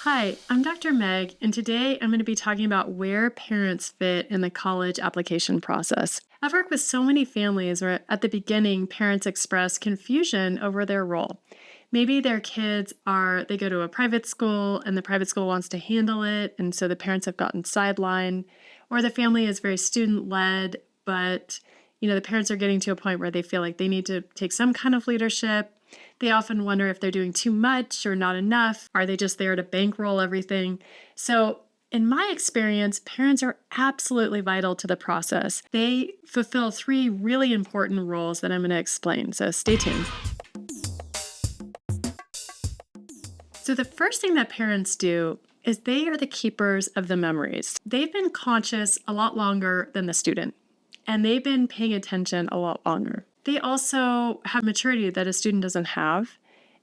Hi, I'm Dr. Meg, and today I'm going to be talking about where parents fit in the college application process. I've worked with so many families where at the beginning, parents express confusion over their role. Maybe their kids they go to a private school and the private school wants to handle it, and so the parents have gotten sidelined, or the family is very student led, but the parents are getting to a point where they feel like they need to take some kind of leadership. They often wonder if they're doing too much or not enough. Are they just there to bankroll everything? So, in my experience, parents are absolutely vital to the process. They fulfill three really important roles that I'm going to explain. So, stay tuned. So, the first thing that parents do is they are the keepers of the memories. They've been conscious a lot longer than the student, and they've been paying attention a lot longer. They also have maturity that a student doesn't have,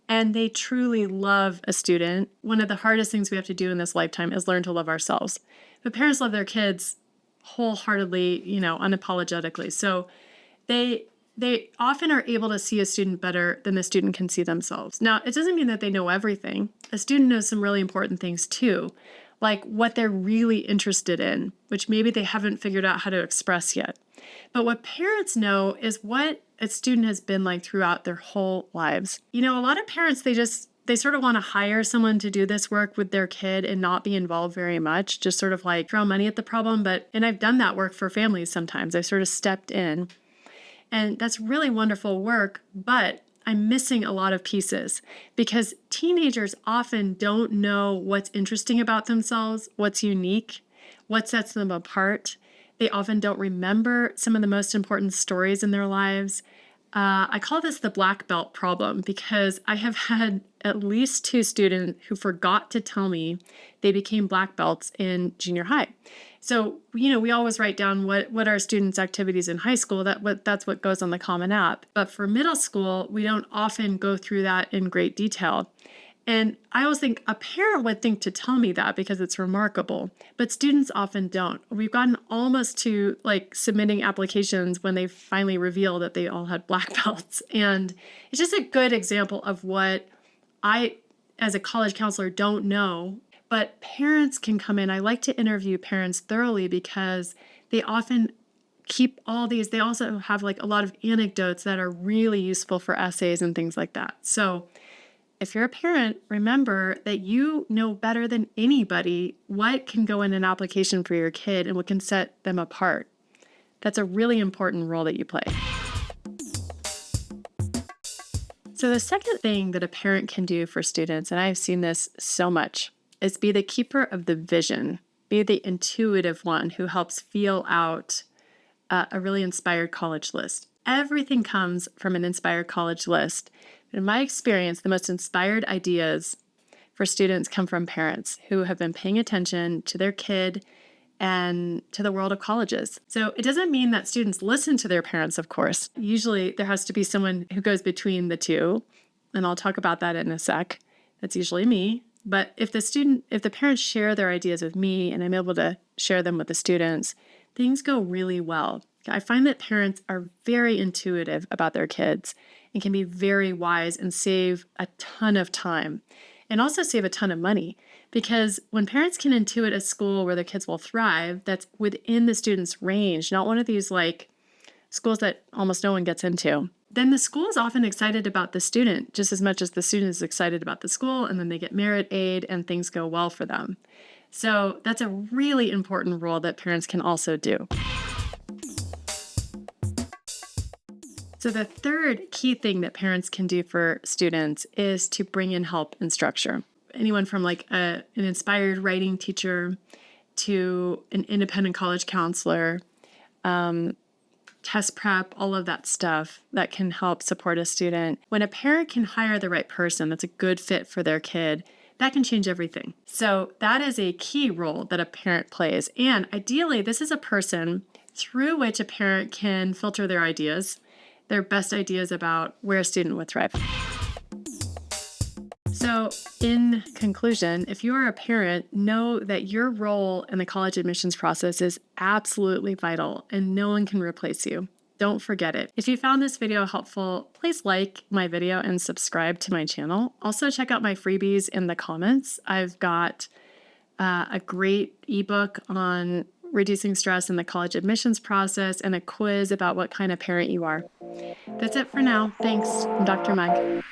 and they truly love a student. One of the hardest things we have to do in this lifetime is learn to love ourselves. But parents love their kids wholeheartedly, unapologetically. So they often are able to see a student better than the student can see themselves. Now, it doesn't mean that they know everything. A student knows some really important things too, like what they're really interested in, which maybe they haven't figured out how to express yet. But what parents know is what a student has been like throughout their whole lives. A lot of parents, they sort of want to hire someone to do this work with their kid and not be involved very much, just sort of like throw money at the problem. And I've done that work for families sometimes. I sort of stepped in, and that's really wonderful work, but I'm missing a lot of pieces because teenagers often don't know what's interesting about themselves, what's unique, what sets them apart. They often don't remember some of the most important stories in their lives. I call this the black belt problem because I have had at least two students who forgot to tell me they became black belts in junior high. So, we always write down what our students' activities in high school. That's what goes on the Common App. But for middle school, we don't often go through that in great detail. And I always think a parent would think to tell me that because it's remarkable, but students often don't. We've gotten almost to like submitting applications when they finally reveal that they all had black belts. And it's just a good example of what I, as a college counselor, don't know, but parents can come in. I like to interview parents thoroughly because they often keep all these. They also have like a lot of anecdotes that are really useful for essays and things like that. So if you're a parent, remember that you know better than anybody what can go in an application for your kid and what can set them apart. That's a really important role that you play. So the second thing that a parent can do for students, and I've seen this so much, is be the keeper of the vision. Be the intuitive one who helps feel out a really inspired college list. Everything comes from an inspired college list. In my experience, the most inspired ideas for students come from parents who have been paying attention to their kid and to the world of colleges. So it doesn't mean that students listen to their parents, of course. Usually there has to be someone who goes between the two, and I'll talk about that in a sec. That's usually me. But if the parents share their ideas with me and I'm able to share them with the students, things go really well. I find that parents are very intuitive about their kids and can be very wise and save a ton of time and also save a ton of money. Because when parents can intuit a school where their kids will thrive, that's within the student's range, not one of these like schools that almost no one gets into, then the school is often excited about the student just as much as the student is excited about the school, and then they get merit aid and things go well for them. So that's a really important role that parents can also do. So the third key thing that parents can do for students is to bring in help and structure. Anyone from like an inspired writing teacher to an independent college counselor, test prep, all of that stuff that can help support a student. When a parent can hire the right person that's a good fit for their kid, that can change everything. So that is a key role that a parent plays. And ideally, this is a person through which a parent can filter their ideas, their best ideas about where a student would thrive. So in conclusion, if you are a parent, know that your role in the college admissions process is absolutely vital and no one can replace you. Don't forget it. If you found this video helpful, please like my video and subscribe to my channel. Also, check out my freebies in the comments. I've got a great ebook on reducing stress in the college admissions process and a quiz about what kind of parent you are. That's it for now. Thanks. I'm Dr. Mug.